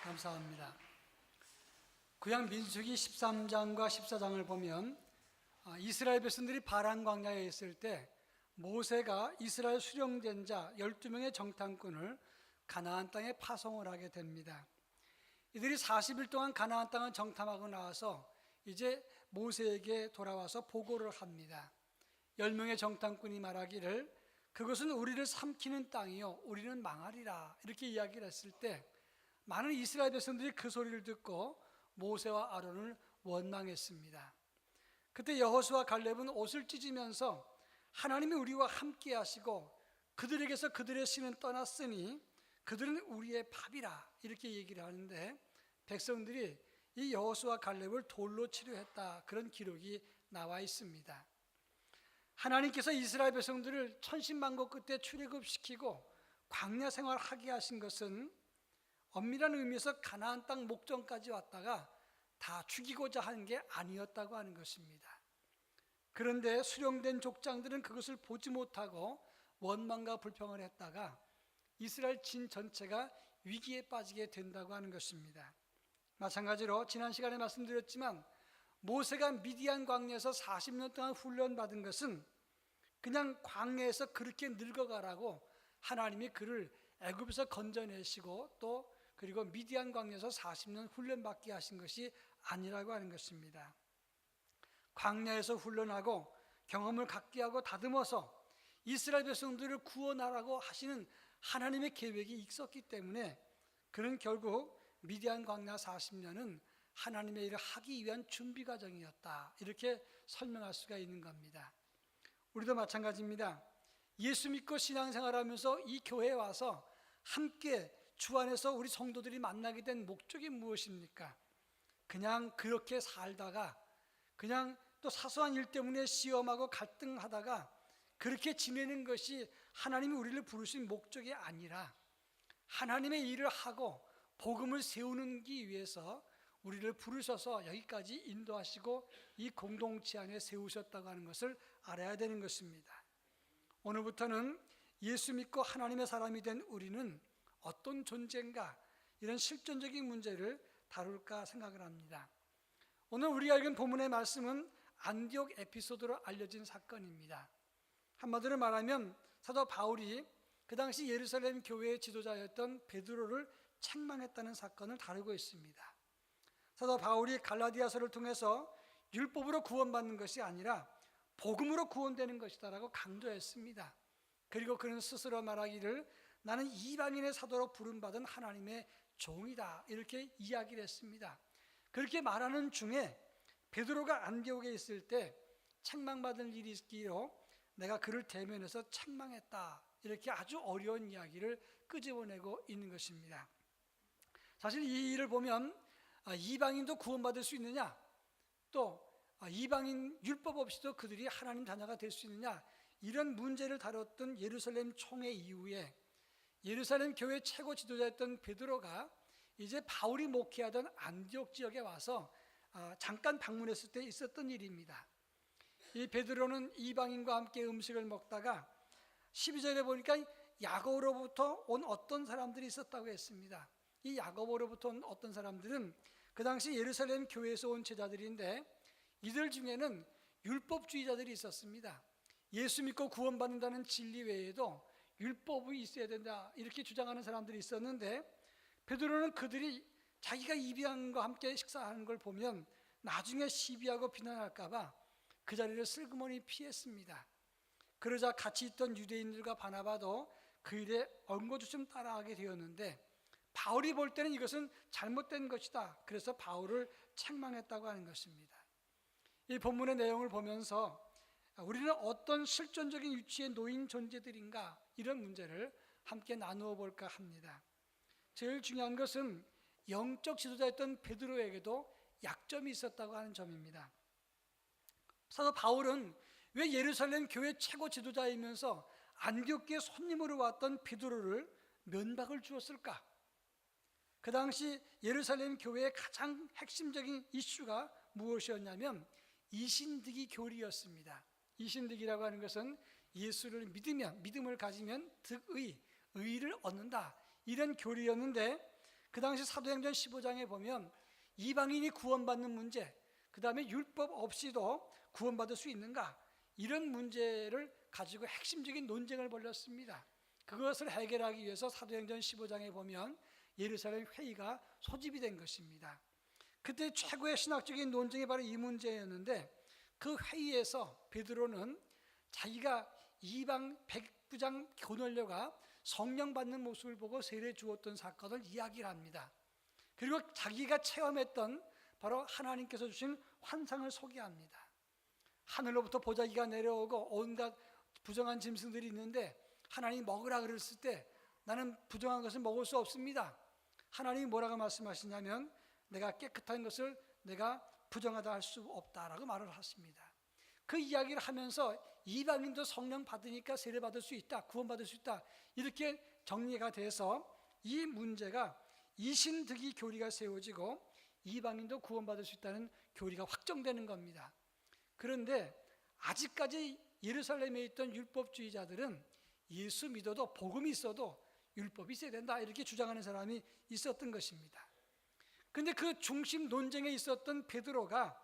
감사합니다. 구약 민수기 13장과 14장을 보면 이스라엘 백성들이 바란 광야에 있을 때 모세가 이스라엘 수령된 자 12명의 정탐꾼을 가나안 땅에 파송을 하게 됩니다. 이들이 40일 동안 가나안 땅을 정탐하고 나와서 이제 모세에게 돌아와서 보고를 합니다. 10명의 정탐꾼이 말하기를 그것은 우리를 삼키는 땅이요 우리는 망하리라, 이렇게 이야기를 했을 때 많은 이스라엘 백성들이 그 소리를 듣고 모세와 아론을 원망했습니다. 그때 여호수아 갈렙은 옷을 찢으면서 하나님이 우리와 함께 하시고 그들에게서 그들의 신은 떠났으니 그들은 우리의 밥이라, 이렇게 얘기를 하는데 백성들이 이 여호수아 갈렙을 돌로 치료했다, 그런 기록이 나와 있습니다. 하나님께서 이스라엘 백성들을 천신만고 끝에 출애굽시키고 광야 생활하게 하신 것은 엄밀한 의미에서 가나안 땅 목전까지 왔다가 다 죽이고자 하는 게 아니었다고 하는 것입니다. 그런데 수령된 족장들은 그것을 보지 못하고 원망과 불평을 했다가 이스라엘 진 전체가 위기에 빠지게 된다고 하는 것입니다. 마찬가지로 지난 시간에 말씀드렸지만 모세가 미디안 광야에서 40년 동안 훈련받은 것은 그냥 광야에서 그렇게 늙어가라고 하나님이 그를 애굽에서 건져내시고 또 그리고 미디안 광야에서 40년 훈련받게 하신 것이 아니라고 하는 것입니다. 광야에서 훈련하고 경험을 갖게 하고 다듬어서 이스라엘 백성들을 구원하라고 하시는 하나님의 계획이 있었기 때문에 그는 결국 미디안 광야 40년은 하나님의 일을 하기 위한 준비 과정이었다, 이렇게 설명할 수가 있는 겁니다. 우리도 마찬가지입니다. 예수 믿고 신앙생활하면서 이 교회에 와서 함께 주 안에서 우리 성도들이 만나게 된 목적이 무엇입니까? 그냥 그렇게 살다가 그냥 또 사소한 일 때문에 시험하고 갈등하다가 그렇게 지내는 것이 하나님이 우리를 부르신 목적이 아니라 하나님의 일을 하고 복음을 세우기 위해서 우리를 부르셔서 여기까지 인도하시고 이 공동체 안에 세우셨다고 하는 것을 알아야 되는 것입니다. 오늘부터는 예수 믿고 하나님의 사람이 된 우리는 어떤 존재인가, 이런 실존적인 문제를 다룰까 생각을 합니다. 오늘 우리가 읽은 본문의 말씀은 안디옥 에피소드로 알려진 사건입니다. 한마디로 말하면 사도 바울이 그 당시 예루살렘 교회의 지도자였던 베드로를 책망했다는 사건을 다루고 있습니다. 사도 바울이 갈라디아서를 통해서 율법으로 구원받는 것이 아니라 복음으로 구원되는 것이다라고 강조했습니다. 그리고 그는 스스로 말하기를 나는 이방인의 사도로 부름받은 하나님의 종이다, 이렇게 이야기를 했습니다. 그렇게 말하는 중에 베드로가 안디옥에 있을 때 책망받을 일이 있기로 내가 그를 대면해서 책망했다, 이렇게 아주 어려운 이야기를 끄집어내고 있는 것입니다. 사실 이 일을 보면 이방인도 구원받을 수 있느냐, 또 이방인 율법 없이도 그들이 하나님 자녀가 될 수 있느냐, 이런 문제를 다뤘던 예루살렘 총회 이후에 예루살렘 교회 최고 지도자였던 베드로가 이제 바울이 목회하던 안디옥 지역에 와서 잠깐 방문했을 때 있었던 일입니다. 이 베드로는 이방인과 함께 음식을 먹다가 12절에 보니까 야고보로부터 온 어떤 사람들이 있었다고 했습니다. 이 야고보로부터 온 어떤 사람들은 그 당시 예루살렘 교회에서 온 제자들인데 이들 중에는 율법주의자들이 있었습니다. 예수 믿고 구원받는다는 진리 외에도 율법이 있어야 된다, 이렇게 주장하는 사람들이 있었는데 베드로는 그들이 자기가 이방인과 함께 식사하는 걸 보면 나중에 시비하고 비난할까 봐 그 자리를 슬그머니 피했습니다. 그러자 같이 있던 유대인들과 바나바도 그 일에 엉거주춤 따라하게 되었는데 바울이 볼 때는 이것은 잘못된 것이다, 그래서 바울을 책망했다고 하는 것입니다. 이 본문의 내용을 보면서 우리는 어떤 실존적인 위치에 놓인 존재들인가, 이런 문제를 함께 나누어 볼까 합니다. 제일 중요한 것은 영적 지도자였던 베드로에게도 약점이 있었다고 하는 점입니다. 사도 바울은 왜 예루살렘 교회 최고 지도자이면서 안디옥교에 손님으로 왔던 베드로를 면박을 주었을까? 그 당시 예루살렘 교회의 가장 핵심적인 이슈가 무엇이었냐면 이신득이 교리였습니다. 이신득이라고 하는 것은 예수를 믿으면, 믿음을 가지면 득의, 의를 얻는다, 이런 교리였는데 그 당시 사도행전 15장에 보면 이방인이 구원받는 문제, 그 다음에 율법 없이도 구원받을 수 있는가, 이런 문제를 가지고 핵심적인 논쟁을 벌였습니다. 그것을 해결하기 위해서 사도행전 15장에 보면 예루살렘 회의가 소집이 된 것입니다. 그때 최고의 신학적인 논쟁이 바로 이 문제였는데, 그 회의에서 베드로는 자기가 이방 백부장 고넬료가 성령 받는 모습을 보고 세례 주었던 사건을 이야기를 합니다. 그리고 자기가 체험했던 바로 하나님께서 주신 환상을 소개합니다. 하늘로부터 보자기가 내려오고 온갖 부정한 짐승들이 있는데 하나님이 먹으라 그랬을 때 나는 부정한 것을 먹을 수 없습니다. 하나님이 뭐라고 말씀하시냐면 내가 깨끗한 것을 내가 부정하다 할 수 없다라고 말을 하십니다. 그 이야기를 하면서 이방인도 성령 받으니까 세례 받을 수 있다, 구원받을 수 있다, 이렇게 정리가 돼서 이 문제가 이신득이 교리가 세워지고 이방인도 구원받을 수 있다는 교리가 확정되는 겁니다. 그런데 아직까지 예루살렘에 있던 율법주의자들은 예수 믿어도 복음이 있어도 율법이 있어야 된다, 이렇게 주장하는 사람이 있었던 것입니다. 그런데 그 중심 논쟁에 있었던 베드로가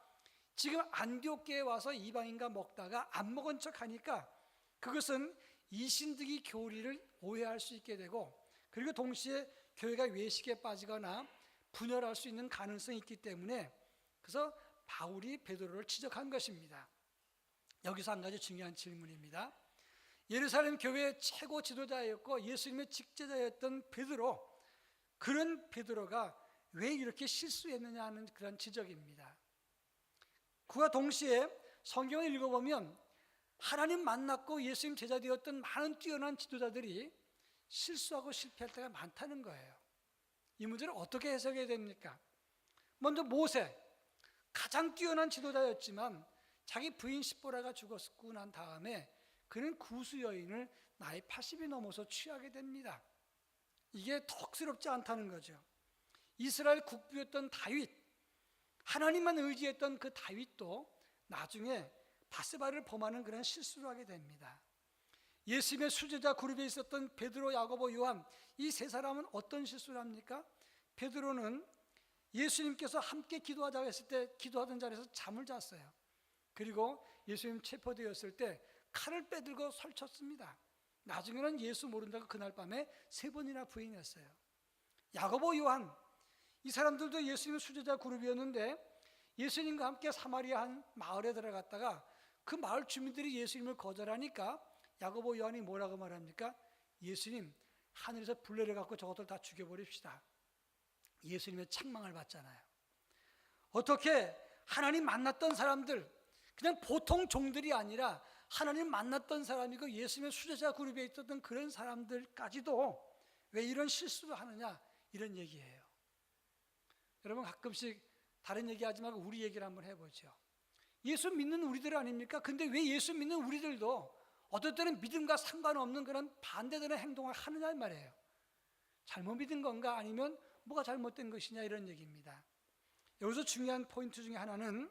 지금 안디옥교에 와서 이방인과 먹다가 안 먹은 척 하니까 그것은 이신득이 교리를 오해할 수 있게 되고, 그리고 동시에 교회가 외식에 빠지거나 분열할 수 있는 가능성이 있기 때문에, 그래서 바울이 베드로를 지적한 것입니다. 여기서 한 가지 중요한 질문입니다. 예루살렘 교회의 최고 지도자였고 예수님의 직제자였던 베드로, 그런 베드로가 왜 이렇게 실수했느냐 하는 그런 지적입니다. 그와 동시에 성경을 읽어보면 하나님 만났고 예수님 제자 되었던 많은 뛰어난 지도자들이 실수하고 실패할 때가 많다는 거예요. 이 문제를 어떻게 해석해야 됩니까? 먼저 모세, 가장 뛰어난 지도자였지만 자기 부인 십보라가 죽었고 난 다음에 그는 구수 여인을 나이 80이 넘어서 취하게 됩니다. 이게 덕스럽지 않다는 거죠. 이스라엘 국부였던 다윗, 하나님만 의지했던 그 다윗도 나중에 바세바를 범하는 그런 실수를 하게 됩니다. 예수님의 수제자 그룹에 있었던 베드로, 야고보, 요한, 이 세 사람은 어떤 실수를 합니까? 베드로는 예수님께서 함께 기도하자고 했을 때 기도하던 자리에서 잠을 잤어요. 그리고 예수님 체포되었을 때 칼을 빼들고 설쳤습니다. 나중에는 예수 모른다고 그날 밤에 3번이나 부인했어요. 야고보, 요한, 이 사람들도 예수님의 수제자 그룹이었는데 예수님과 함께 사마리아 한 마을에 들어갔다가 그 마을 주민들이 예수님을 거절하니까 야고보, 요한이 뭐라고 말합니까? 예수님, 하늘에서 불 내려갖고 저것들 다 죽여버립시다. 예수님의 책망을 받잖아요. 어떻게 하나님 만났던 사람들, 그냥 보통 종들이 아니라 하나님 만났던 사람이고 예수님의 수제자 그룹에 있었던 그런 사람들까지도 왜 이런 실수를 하느냐, 이런 얘기예요. 여러분, 가끔씩 다른 얘기하지 말고 우리 얘기를 한번 해보죠. 예수 믿는 우리들 아닙니까? 근데 왜 예수 믿는 우리들도 어떨 때는 믿음과 상관없는 그런 반대되는 행동을 하느냐 말이에요. 잘못 믿은 건가, 아니면 뭐가 잘못된 것이냐, 이런 얘기입니다. 여기서 중요한 포인트 중에 하나는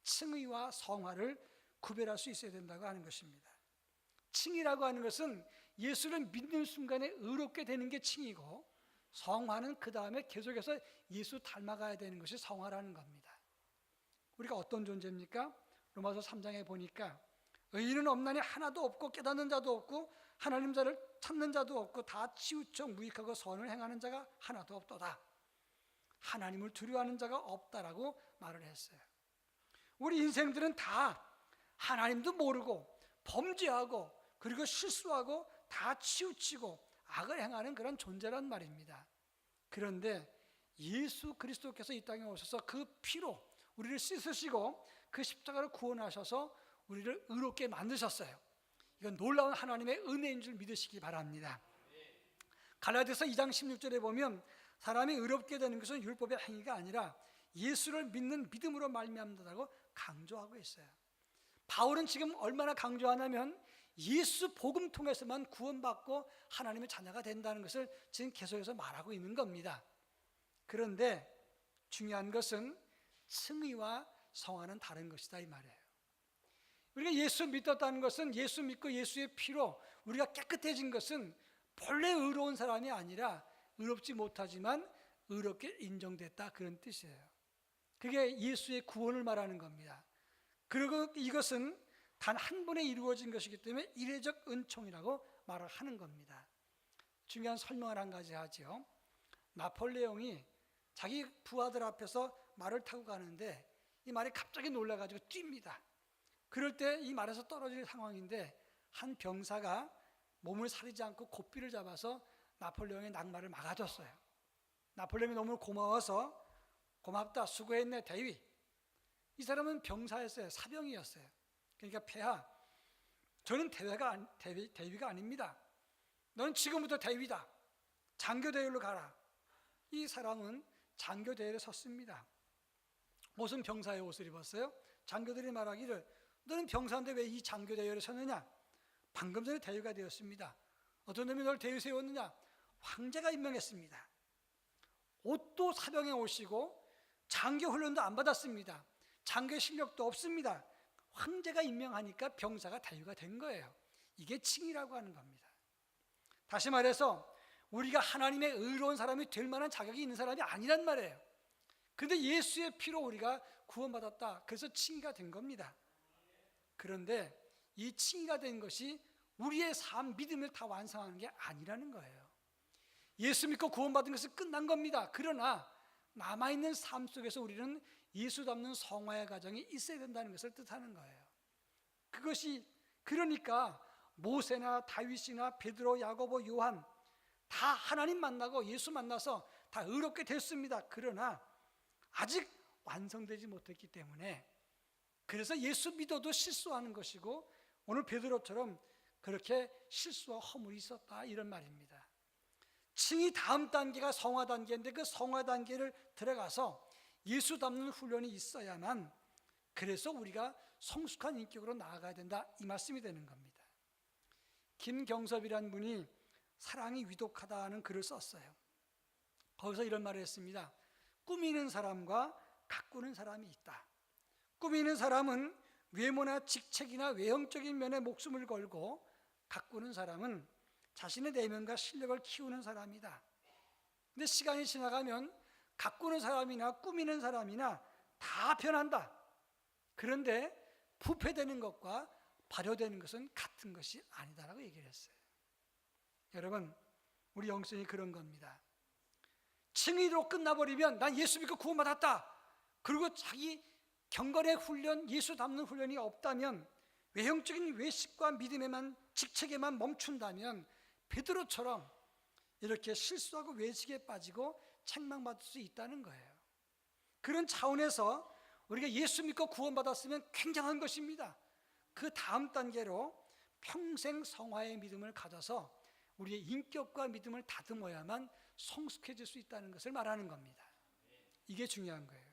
칭의와 성화를 구별할 수 있어야 된다고 하는 것입니다. 칭의라고 하는 것은 예수를 믿는 순간에 의롭게 되는 게 칭의고, 성화는 그 다음에 계속해서 예수 닮아가야 되는 것이 성화라는 겁니다. 우리가 어떤 존재입니까? 로마서 3장에 보니까 의인은 없나니 하나도 없고 깨닫는 자도 없고 하나님 자를 찾는 자도 없고 다 치우쳐 무익하고 선을 행하는 자가 하나도 없도다. 하나님을 두려워하는 자가 없다라고 말을 했어요. 우리 인생들은 다 하나님도 모르고 범죄하고 그리고 실수하고 다 치우치고 악을 행하는 그런 존재란 말입니다. 그런데 예수 그리스도께서 이 땅에 오셔서 그 피로 우리를 씻으시고 그 십자가를 구원하셔서 우리를 의롭게 만드셨어요. 이건 놀라운 하나님의 은혜인 줄 믿으시기 바랍니다. 갈라디아서 2장 16절에 보면 사람이 의롭게 되는 것은 율법의 행위가 아니라 예수를 믿는 믿음으로 말미암는다고 강조하고 있어요. 바울은 지금 얼마나 강조하냐면 예수 복음 통해서만 구원받고 하나님의 자녀가 된다는 것을 지금 계속해서 말하고 있는 겁니다. 그런데 중요한 것은 칭의와 성화는 다른 것이다, 이 말이에요. 우리가 예수 믿었다는 것은, 예수 믿고 예수의 피로 우리가 깨끗해진 것은 본래 의로운 사람이 아니라 의롭지 못하지만 의롭게 인정됐다, 그런 뜻이에요. 그게 예수의 구원을 말하는 겁니다. 그리고 이것은 단 한 번에 이루어진 것이기 때문에 이례적 은총이라고 말을 하는 겁니다. 중요한 설명을 한 가지 하죠. 나폴레옹이 자기 부하들 앞에서 말을 타고 가는데 이 말이 갑자기 놀라가지고 뜁니다. 그럴 때 이 말에서 떨어질 상황인데 한 병사가 몸을 사리지 않고 고삐를 잡아서 나폴레옹의 낙마를 막아줬어요. 나폴레옹이 너무 고마워서 고맙다, 수고했네, 대위. 이 사람은 병사였어요. 사병이었어요. 그러니까 폐하, 저는 대위가 아닙니다. 너는 지금부터 대위다. 장교대열로 가라. 이 사람은 장교대열에 섰습니다. 옷은 병사의 옷을 입었어요. 장교들이 말하기를 너는 병사인데 왜 이 장교대열에 섰느냐? 방금 전에 대위가 되었습니다. 어떤 놈이 널 대위 세웠느냐? 황제가 임명했습니다. 옷도 사병의 옷이고 장교 훈련도 안 받았습니다. 장교 실력도 없습니다. 황제가 임명하니까 병사가 대위가 된 거예요. 이게 칭이라고 하는 겁니다. 다시 말해서 우리가 하나님의 의로운 사람이 될 만한 자격이 있는 사람이 아니란 말이에요. 그런데 예수의 피로 우리가 구원받았다. 그래서 칭의가 된 겁니다. 그런데 이 칭의가 된 것이 우리의 삶, 믿음을 다 완성하는 게 아니라는 거예요. 예수 믿고 구원받은 것은 끝난 겁니다. 그러나 남아있는 삶 속에서 우리는 예수 닮는 성화의 과정이 있어야 된다는 것을 뜻하는 거예요. 그것이 그러니까 모세나 다윗이나 베드로, 야고보, 요한 다 하나님 만나고 예수 만나서 다 의롭게 됐습니다. 그러나 아직 완성되지 못했기 때문에 그래서 예수 믿어도 실수하는 것이고 오늘 베드로처럼 그렇게 실수와 허물이 있었다, 이런 말입니다. 칭이 다음 단계가 성화 단계인데 그 성화 단계를 들어가서 예수 닮는 훈련이 있어야만 그래서 우리가 성숙한 인격으로 나아가야 된다, 이 말씀이 되는 겁니다. 김경섭이라는 분이 사랑이 위독하다는 글을 썼어요. 거기서 이런 말을 했습니다. 꾸미는 사람과 가꾸는 사람이 있다. 꾸미는 사람은 외모나 직책이나 외형적인 면에 목숨을 걸고 가꾸는 사람은 자신의 내면과 실력을 키우는 사람이다. 근데 시간이 지나가면 가꾸는 사람이나 꾸미는 사람이나 다 변한다. 그런데 부패되는 것과 발효되는 것은 같은 것이 아니다라고 얘기를 했어요. 여러분, 우리 영성이 그런 겁니다. 칭의로 끝나버리면 난 예수 믿고 구원받았다. 그리고 자기 경건의 훈련, 예수 닮는 훈련이 없다면, 외형적인 외식과 믿음에만, 직책에만 멈춘다면 베드로처럼 이렇게 실수하고 외식에 빠지고 책망받을 수 있다는 거예요. 그런 차원에서 우리가 예수 믿고 구원받았으면 굉장한 것입니다. 그 다음 단계로 평생 성화의 믿음을 가져서 우리의 인격과 믿음을 다듬어야만 성숙해질 수 있다는 것을 말하는 겁니다. 이게 중요한 거예요.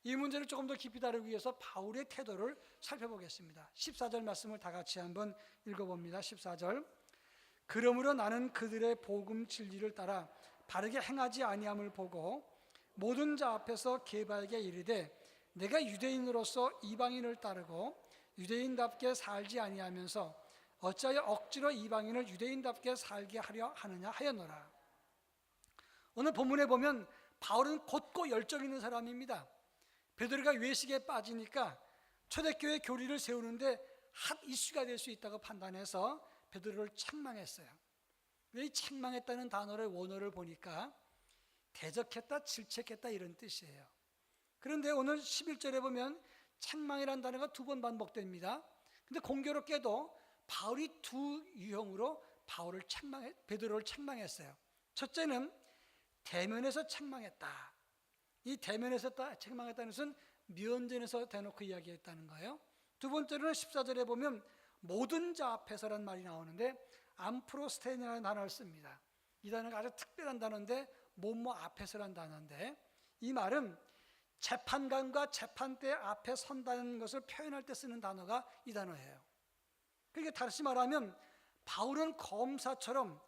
이 문제를 조금 더 깊이 다루기 위해서 바울의 태도를 살펴보겠습니다. 14절 말씀을 다 같이 한번 읽어봅니다. 14절. 그러므로 나는 그들의 복음 진리를 따라 바르게 행하지 아니함을 보고 모든 자 앞에서 게바에게 이르되 내가 유대인으로서 이방인을 따르고 유대인답게 살지 아니하면서 어찌하여 억지로 이방인을 유대인답게 살게 하려 하느냐 하였노라. 오늘 본문에 보면 바울은 곧고 열정 있는 사람입니다. 베드로가 외식에 빠지니까 초대교회 교리를 세우는데 핫 이슈가 될 수 있다고 판단해서 베드로를 책망했어요. 왜 이 책망했다는 단어를 원어를 보니까 대적했다, 질책했다, 이런 뜻이에요. 그런데 오늘 11절에 보면 책망이라는 단어가 2번 반복됩니다. 근데 공교롭게도 바울이 두 유형으로 베드로를 책망했어요. 첫째는 대면에서 책망했다. 이 대면에서 책망했다는 것은 면전에서 대놓고 이야기했다는 거예요. 두 번째로는 14절에 보면 모든 자 앞에서라는 말이 나오는데 암프로스테인이라는 단어를 씁니다. 이 단어가 아주 특별한 단어인데 뭐뭐 앞에서라는 단어인데 이 말은 재판관과 재판대 앞에 선다는 것을 표현할 때 쓰는 단어가 이 단어예요. 그러니까 다시 말하면 바울은 검사처럼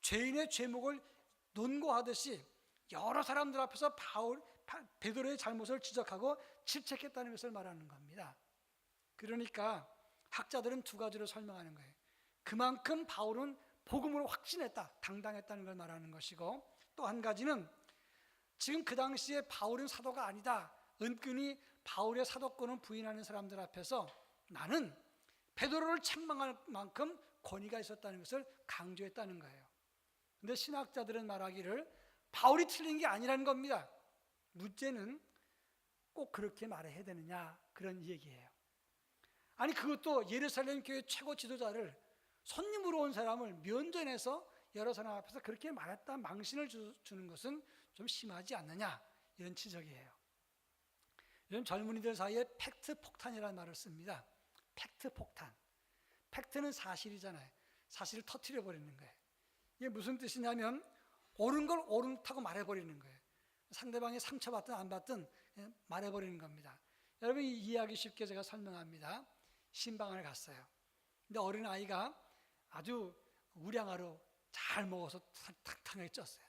죄인의 죄목을 논고하듯이 여러 사람들 앞에서 베드로의 잘못을 지적하고 질책했다는 것을 말하는 겁니다. 그러니까 학자들은 두 가지로 설명하는 거예요. 그만큼 바울은 복음으로 확신했다, 당당했다는 걸 말하는 것이고, 또 한 가지는 지금 그 당시에 바울은 사도가 아니다, 은근히 바울의 사도권을 부인하는 사람들 앞에서 나는 베드로를 책망할 만큼 권위가 있었다는 것을 강조했다는 거예요. 근데 신학자들은 말하기를 바울이 틀린 게 아니라는 겁니다. 문제는 꼭 그렇게 말해야 되느냐, 그런 얘기예요. 아니, 그것도 예루살렘 교회 최고 지도자를, 손님으로 온 사람을 면전에서 여러 사람 앞에서 그렇게 말했다 망신을 주는 것은 좀 심하지 않느냐, 이런 지적이에요. 요즘 젊은이들 사이에 팩트 폭탄이라는 말을 씁니다. 팩트 폭탄. 팩트는 사실이잖아요. 사실을 터뜨려 버리는 거예요. 이게 무슨 뜻이냐면 옳은 걸 옳다고 말해버리는 거예요. 상대방이 상처받든 안 받든 말해버리는 겁니다. 여러분, 이 이야기 쉽게 제가 설명합니다. 신방을 갔어요. 근데 어린아이가 아주 우량아로 잘 먹어서 탕탕하게 쪘어요.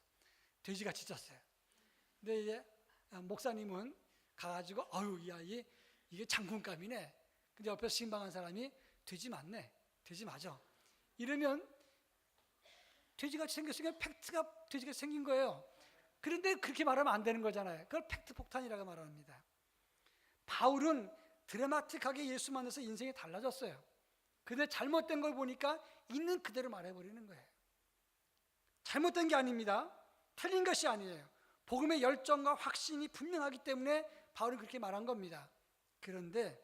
돼지같이 쪘어요. 근데 이제 목사님은 가가지고 아유, 이 아이 이게 장군감이네. 근데 옆에서 신방한 사람이 돼지 맞네, 돼지 맞아, 이러면 돼지같이 생겼으니까 팩트가 돼지같이 생긴 거예요. 그런데 그렇게 말하면 안 되는 거잖아요. 그걸 팩트 폭탄이라고 말합니다. 바울은 드라마틱하게 예수 만나서 인생이 달라졌어요. 근데 잘못된 걸 보니까 있는 그대로 말해버리는 거예요. 잘못된 게 아닙니다. 틀린 것이 아니에요. 복음의 열정과 확신이 분명하기 때문에 바울은 그렇게 말한 겁니다. 그런데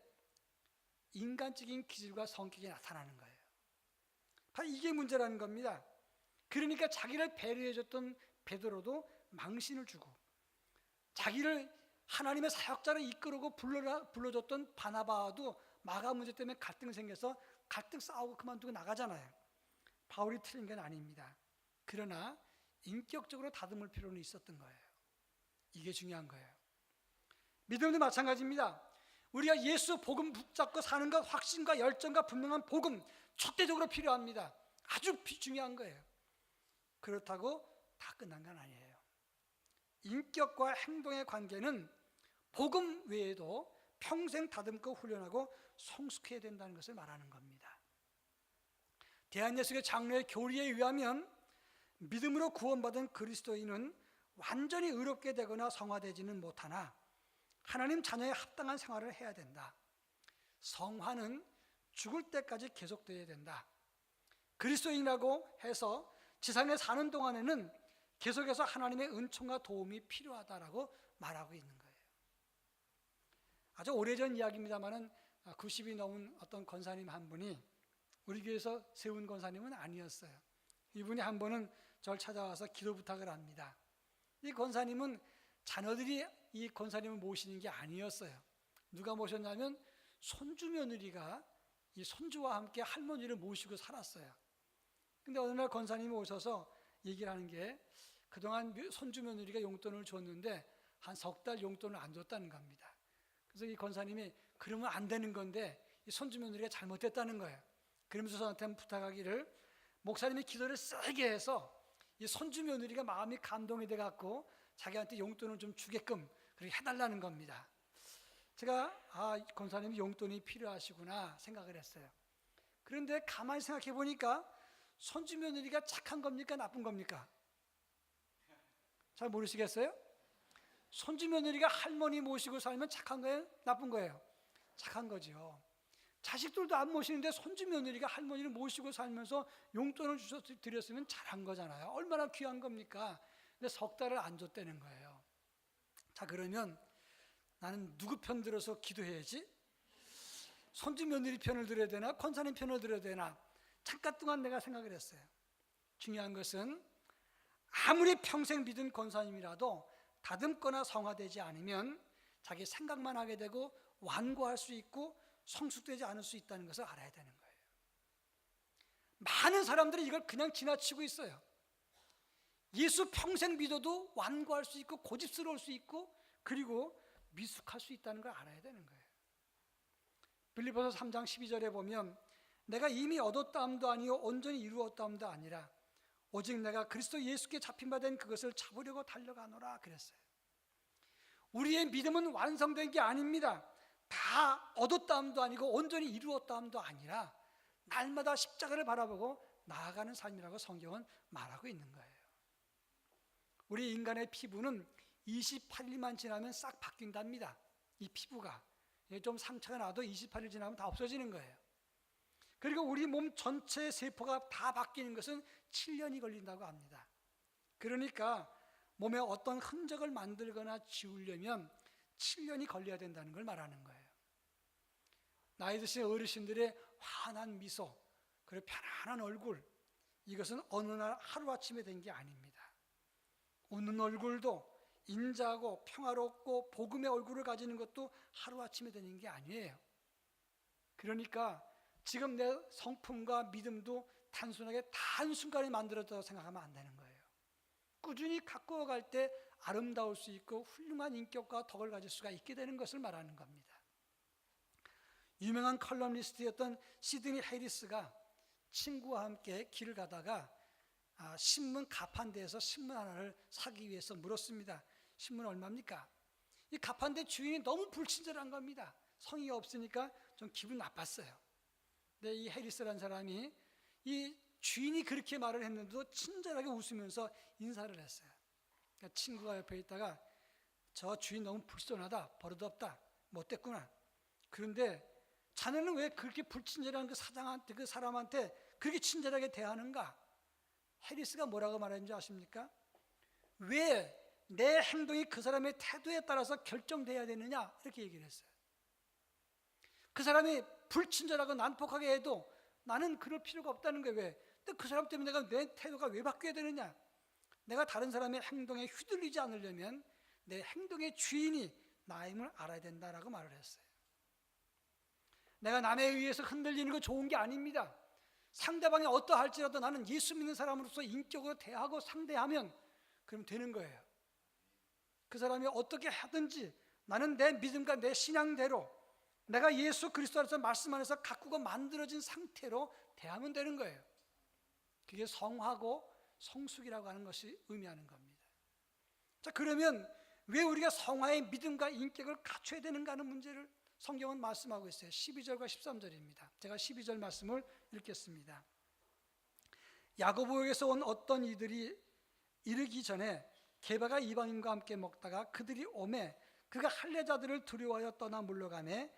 인간적인 기질과 성격이 나타나는 거예요. 바로 이게 문제라는 겁니다. 그러니까 자기를 배려해줬던 베드로도 망신을 주고, 자기를 하나님의 사역자로 이끌고 불러줬던 바나바도 마가 문제 때문에 갈등 생겨서 갈등 싸우고 그만두고 나가잖아요. 바울이 틀린 건 아닙니다. 그러나 인격적으로 다듬을 필요는 있었던 거예요. 이게 중요한 거예요. 믿음도 마찬가지입니다. 우리가 예수 복음 붙잡고 사는 것, 확신과 열정과 분명한 복음 절대적으로 필요합니다. 아주 중요한 거예요. 그렇다고 다 끝난 건 아니에요. 인격과 행동의 관계는 복음 외에도 평생 다듬고 훈련하고 성숙해야 된다는 것을 말하는 겁니다. 대한예수교 장로의 교리에 의하면 믿음으로 구원받은 그리스도인은 완전히 의롭게 되거나 성화되지는 못하나 하나님 자녀에 합당한 생활을 해야 된다. 성화는 죽을 때까지 계속되어야 된다. 그리스도인이라고 해서 지상에 사는 동안에는 계속해서 하나님의 은총과 도움이 필요하다라고 말하고 있는 거예요. 아주 오래전 이야기입니다만은 90이 넘은 어떤 권사님 한 분이, 우리 교회에서 세운 권사님은 아니었어요. 이분이 한 번은 저를 찾아와서 기도 부탁을 합니다. 이 권사님은 자녀들이 이 권사님을 모시는 게 아니었어요. 누가 모셨냐면 손주 며느리가 이 손주와 함께 할머니를 모시고 살았어요. 근데 어느 날 권사님이 오셔서 얘기를 하는 게, 그동안 손주 며느리가 용돈을 줬는데 한 석 달 용돈을 안 줬다는 겁니다. 그래서 이 권사님이 그러면 안 되는 건데 이 손주 며느리가 잘못됐다는 거예요. 그러면서 저한테 부탁하기를, 목사님이 기도를 세게 해서 이 손주 며느리가 마음이 감동이 돼 갖고 자기한테 용돈을 좀 주게끔 그렇게 해달라는 겁니다. 제가 권사님이 용돈이 필요하시구나 생각을 했어요. 그런데 가만히 생각해 보니까 손주 며느리가 착한 겁니까, 나쁜 겁니까? 잘 모르시겠어요? 손주 며느리가 할머니 모시고 살면 착한 거예요, 나쁜 거예요? 착한 거죠. 자식들도 안 모시는데 손주 며느리가 할머니를 모시고 살면서 용돈을 드렸으면 잘한 거잖아요. 얼마나 귀한 겁니까? 근데 석 달을 안 줬다는 거예요. 자, 그러면 나는 누구 편 들어서 기도해야지? 손주 며느리 편을 들어야 되나, 권사님 편을 들어야 되나? 잠깐 동안 내가 생각을 했어요. 중요한 것은 아무리 평생 믿은 권사님이라도 다듬거나 성화되지 않으면 자기 생각만 하게 되고 완고할 수 있고 성숙되지 않을 수 있다는 것을 알아야 되는 거예요. 많은 사람들이 이걸 그냥 지나치고 있어요. 예수 평생 믿어도 완고할 수 있고 고집스러울 수 있고 그리고 미숙할 수 있다는 걸 알아야 되는 거예요. 빌립보서 3장 12절에 보면 내가 이미 얻었다함도 아니요 온전히 이루었다함도 아니라 오직 내가 그리스도 예수께 잡힌 바 된 그것을 잡으려고 달려가노라 그랬어요. 우리의 믿음은 완성된 게 아닙니다. 다 얻었다함도 아니고 온전히 이루었다함도 아니라 날마다 십자가를 바라보고 나아가는 삶이라고 성경은 말하고 있는 거예요. 우리 인간의 피부는 28일만 지나면 싹 바뀐답니다. 이 피부가 좀 상처가 나도 28일 지나면 다 없어지는 거예요. 그리고 우리 몸 전체 세포가 다 바뀌는 것은 7년이 걸린다고 합니다. 그러니까 몸에 어떤 흔적을 만들거나 지우려면 7년이 걸려야 된다는 걸 말하는 거예요. 나이 드신 어르신들의 환한 미소, 그리고 편안한 얼굴, 이것은 어느 날 하루아침에 된 게 아닙니다. 웃는 얼굴도 인자하고 평화롭고 복음의 얼굴을 가지는 것도 하루아침에 되는 게 아니에요. 그러니까 지금 내 성품과 믿음도 단순하게 한순간에 만들었다고 생각하면 안 되는 거예요. 꾸준히 가꾸어갈 때 아름다울 수 있고 훌륭한 인격과 덕을 가질 수가 있게 되는 것을 말하는 겁니다. 유명한 컬럼니스트였던 시드니 해리스가 친구와 함께 길을 가다가 신문 가판대에서 신문 하나를 사기 위해서 물었습니다. 신문 얼마입니까? 이 가판대 주인이 너무 불친절한 겁니다. 성의가 없으니까 좀 기분 나빴어요. 근데 이 해리스라는 사람이 이 주인이 그렇게 말을 했는데도 친절하게 웃으면서 인사를 했어요. 그러니까 친구가 옆에 있다가 저 주인 너무 불손하다, 버릇없다, 못됐구나. 그런데 자네는 왜 그렇게 불친절한 그 사장한테, 그 사람한테 그렇게 친절하게 대하는가? 해리스가 뭐라고 말했는지 아십니까? 왜 내 행동이 그 사람의 태도에 따라서 결정돼야 되느냐? 이렇게 얘기를 했어요. 그 사람이 불친절하고 난폭하게 해도 나는 그럴 필요가 없다는 거예요. 왜? 근데 그 사람 때문에 내 태도가 왜 바뀌어야 되느냐? 내가 다른 사람의 행동에 휘둘리지 않으려면 내 행동의 주인이 나임을 알아야 된다라고 말을 했어요. 내가 남에 의해서 흔들리는 거 좋은 게 아닙니다. 상대방이 어떠할지라도 나는 예수 믿는 사람으로서 인격으로 대하고 상대하면 그럼 되는 거예요. 그 사람이 어떻게 하든지 나는 내 믿음과 내 신앙대로 내가 예수 그리스도 안에서 말씀 안에서 가꾸고 만들어진 상태로 대하면 되는 거예요. 그게 성하고 성숙이라고 하는 것이 의미하는 겁니다. 자, 그러면 왜 우리가 성화의 믿음과 인격을 갖춰야 되는가 하는 문제를 성경은 말씀하고 있어요. 12절과 13절입니다. 제가 12절 말씀을 읽겠습니다. 야고보에게서 온 어떤 이들이 이르기 전에 게바가 이방인과 함께 먹다가 그들이 오매 그가 할례자들을 두려워하여 떠나 물러가매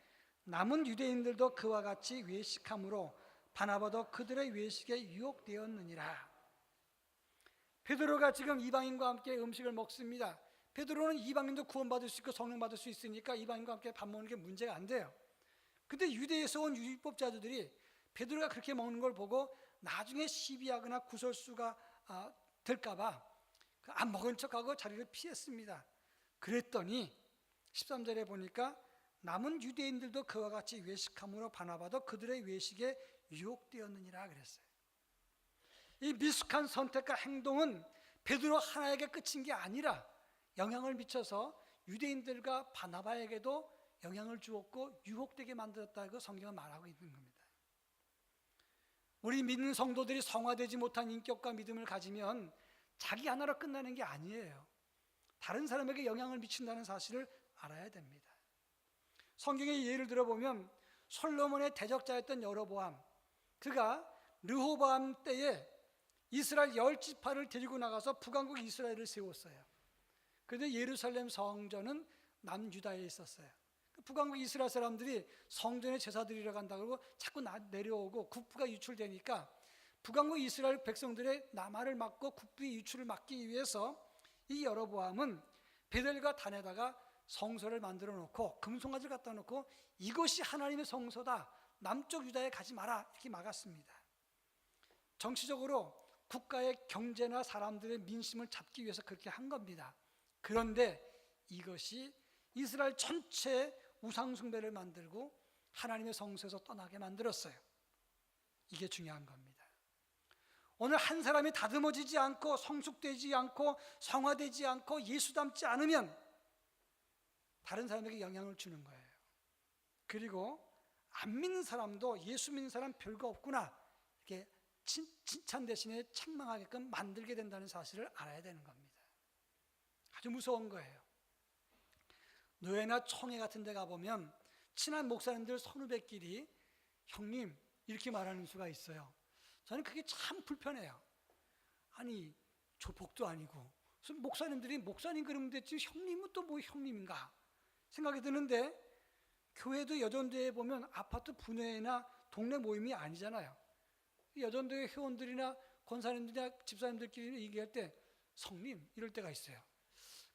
남은 유대인들도 그와 같이 외식함으로 바나바도 그들의 외식에 유혹되었느니라. 베드로가 지금 이방인과 함께 음식을 먹습니다. 베드로는 이방인도 구원받을 수 있고 성령 받을 수 있으니까 이방인과 함께 밥 먹는 게 문제가 안 돼요. 근데 유대에서 온 율법자들이 베드로가 그렇게 먹는 걸 보고 나중에 시비하거나 구설수가 될까 봐 안 먹은 척하고 자리를 피했습니다. 그랬더니 13절에 보니까 남은 유대인들도 그와 같이 외식함으로 바나바도 그들의 외식에 유혹되었느니라 그랬어요. 이 미숙한 선택과 행동은 베드로 하나에게 끝인 게 아니라 영향을 미쳐서 유대인들과 바나바에게도 영향을 주었고 유혹되게 만들었다고 성경은 말하고 있는 겁니다. 우리 믿는 성도들이 성화되지 못한 인격과 믿음을 가지면 자기 하나로 끝나는 게 아니에요. 다른 사람에게 영향을 미친다는 사실을 알아야 됩니다. 성경의 예를 들어보면 솔로몬의 대적자였던 여로보암, 그가 르호보암 때에 이스라엘 10지파를 데리고 나가서 북왕국 이스라엘을 세웠어요. 그런데 예루살렘 성전은 남유다에 있었어요. 북왕국 이스라엘 사람들이 성전에 제사 드리러 간다고 자꾸 내려오고 국부가 유출되니까 북왕국 이스라엘 백성들의 남하를 막고 국부의 유출을 막기 위해서 이 여로보암은 베델과 단에다가 성소를 만들어 놓고 금송아지를 갖다 놓고 이것이 하나님의 성소다, 남쪽 유다에 가지 마라, 이렇게 막았습니다. 정치적으로 국가의 경제나 사람들의 민심을 잡기 위해서 그렇게 한 겁니다. 그런데 이것이 이스라엘 전체에 우상 숭배를 만들고 하나님의 성소에서 떠나게 만들었어요. 이게 중요한 겁니다. 오늘 한 사람이 다듬어지지 않고 성숙되지 않고 성화되지 않고 예수 닮지 않으면 다른 사람에게 영향을 주는 거예요. 그리고 안 믿는 사람도 예수 믿는 사람 별거 없구나, 이렇게 칭찬 대신에 책망하게끔 만들게 된다는 사실을 알아야 되는 겁니다. 아주 무서운 거예요. 노예나 총회 같은 데 가보면 친한 목사님들 선후배끼리 형님 이렇게 말하는 수가 있어요. 저는 그게 참 불편해요. 아니 조폭도 아니고 목사님들이 목사님 그러면 됐지 형님은 또 뭐 형님인가 생각이 드는데, 교회도 여전도에 보면 아파트 분회나 동네 모임이 아니잖아요. 여전도의 회원들이나 권사님들이나 집사님들끼리 얘기할 때 성님 이럴 때가 있어요.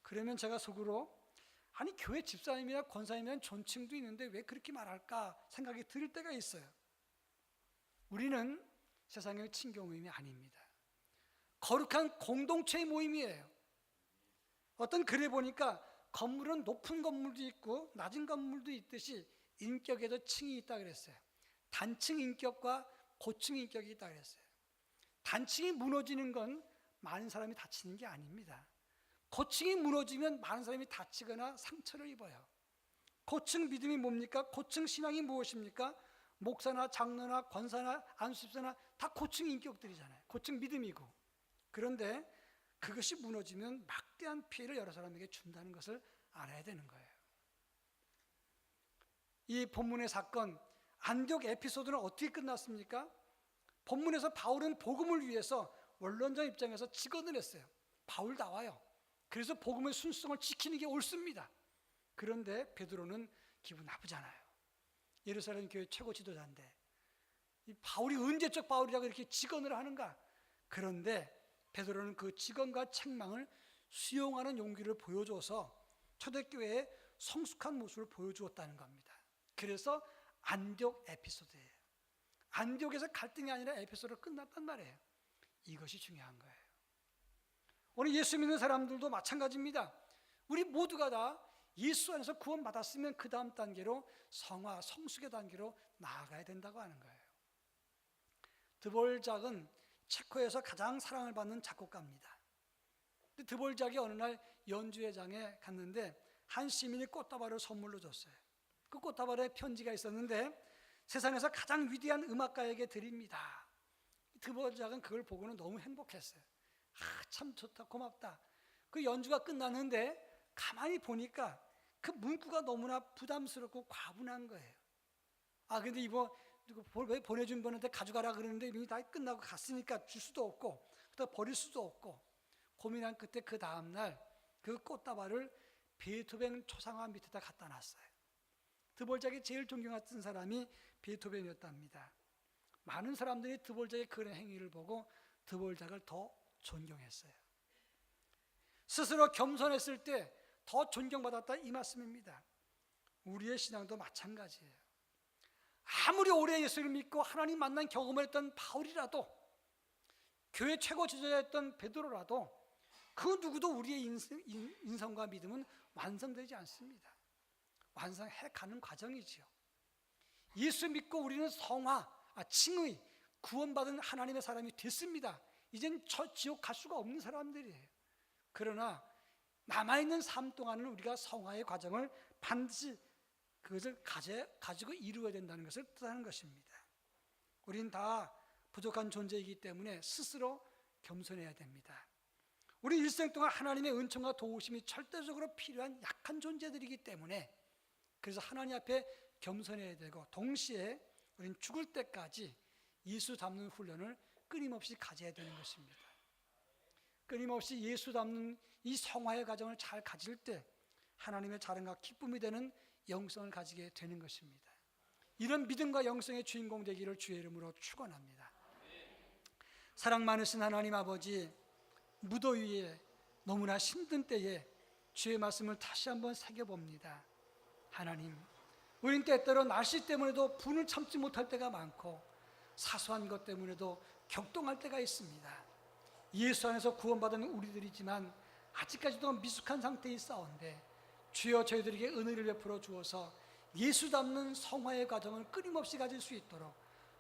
그러면 제가 속으로 아니 교회 집사님이나 권사님이란 존칭도 있는데 왜 그렇게 말할까 생각이 들 때가 있어요. 우리는 세상의 친교 모임이 아닙니다. 거룩한 공동체의 모임이에요. 어떤 글에 보니까 건물은 높은 건물도 있고 낮은 건물도 있듯이 인격에도 층이 있다 그랬어요. 단층 인격과 고층 인격이 있다 그랬어요. 단층이 무너지는 건 많은 사람이 다치는 게 아닙니다. 고층이 무너지면 많은 사람이 다치거나 상처를 입어요. 고층 믿음이 뭡니까? 고층 신앙이 무엇입니까? 목사나 장로나 권사나 안수집사나 다 고층 인격들이잖아요. 고층 믿음이고. 그런데 그것이 무너지면 막대한 피해를 여러 사람에게 준다는 것을 알아야 되는 거예요. 이 본문의 사건 안디옥 에피소드는 어떻게 끝났습니까? 본문에서 바울은 복음을 위해서 원론자 입장에서 직언을 했어요. 바울 나와요. 그래서 복음의 순수성을 지키는 게 옳습니다. 그런데 베드로는 기분 나쁘잖아요. 예루살렘 교회 최고 지도자인데 이 바울이 언제적 바울이라고 이렇게 직언을 하는가? 그런데 베드로는 그 직언과 책망을 수용하는 용기를 보여줘서 초대교회의 성숙한 모습을 보여주었다는 겁니다. 그래서 안디옥 에피소드예요. 안디옥에서 갈등이 아니라 에피소드로 끝났단 말이에요. 이것이 중요한 거예요. 오늘 예수 믿는 사람들도 마찬가지입니다. 우리 모두가 다 예수 안에서 구원받았으면 그 다음 단계로 성화, 성숙의 단계로 나아가야 된다고 하는 거예요. 드볼작은 체코에서 가장 사랑을 받는 작곡가입니다. 드볼작이 어느 날 연주회장에 갔는데 한 시민이 꽃다발을 선물로 줬어요. 그 꽃다발에 편지가 있었는데 세상에서 가장 위대한 음악가에게 드립니다. 드볼작은 그걸 보고는 너무 행복했어요. 참 좋다, 고맙다. 그 연주가 끝났는데 가만히 보니까 그 문구가 너무나 부담스럽고 과분한 거예요. 근데 이거 왜 보내준 분한테 가져가라 그러는데 이미 다 끝나고 갔으니까 줄 수도 없고 또 버릴 수도 없고 고민한 끝에 그 다음날 그 꽃다발을 베토벤 초상화 밑에다 갖다 놨어요. 드볼작이 제일 존경했던 사람이 베토벤이었답니다. 많은 사람들이 드볼작의 그런 행위를 보고 드볼작을 더 존경했어요. 스스로 겸손했을 때 더 존경받았다 이 말씀입니다. 우리의 신앙도 마찬가지예요. 아무리 오래 예수를 믿고 하나님 만난 경험을 했던 바울이라도 교회 최고 지도자였던 베드로라도 그 누구도 우리의 인성과 믿음은 완성되지 않습니다. 완성해 가는 과정이지요. 예수 믿고 우리는 성화, 칭의, 구원받은 하나님의 사람이 됐습니다. 이젠 지옥 갈 수가 없는 사람들이에요. 그러나 남아있는 삶 동안은 우리가 성화의 과정을 반드시 그것을 가지고 이루어야 된다는 것을 뜻하는 것입니다. 우린 다 부족한 존재이기 때문에 스스로 겸손해야 됩니다. 우리 일생 동안 하나님의 은총과 도우심이 절대적으로 필요한 약한 존재들이기 때문에 그래서 하나님 앞에 겸손해야 되고 동시에 우린 죽을 때까지 예수 닮는 훈련을 끊임없이 가져야 되는 것입니다. 끊임없이 예수 닮는 이 성화의 과정을 잘 가질 때 하나님의 자랑과 기쁨이 되는 영성을 가지게 되는 것입니다. 이런 믿음과 영성의 주인공 되기를 주의 이름으로 축원합니다. 사랑 많으신 하나님 아버지, 무더위에 너무나 힘든 때에 주의 말씀을 다시 한번 새겨봅니다. 하나님, 우린 때때로 날씨 때문에도 분을 참지 못할 때가 많고 사소한 것 때문에도 격동할 때가 있습니다. 예수 안에서 구원받은 우리들이지만 아직까지도 미숙한 상태에 있사온데 주여 저희들에게 은혜를 베풀어 주어서 예수 닮는 성화의 과정을 끊임없이 가질 수 있도록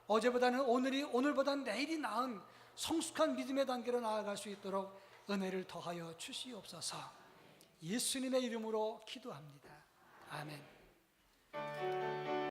어제보다는 오늘이 오늘보다는 내일이 나은 성숙한 믿음의 단계로 나아갈 수 있도록 은혜를 더하여 주시옵소서. 예수님의 이름으로 기도합니다. 아멘.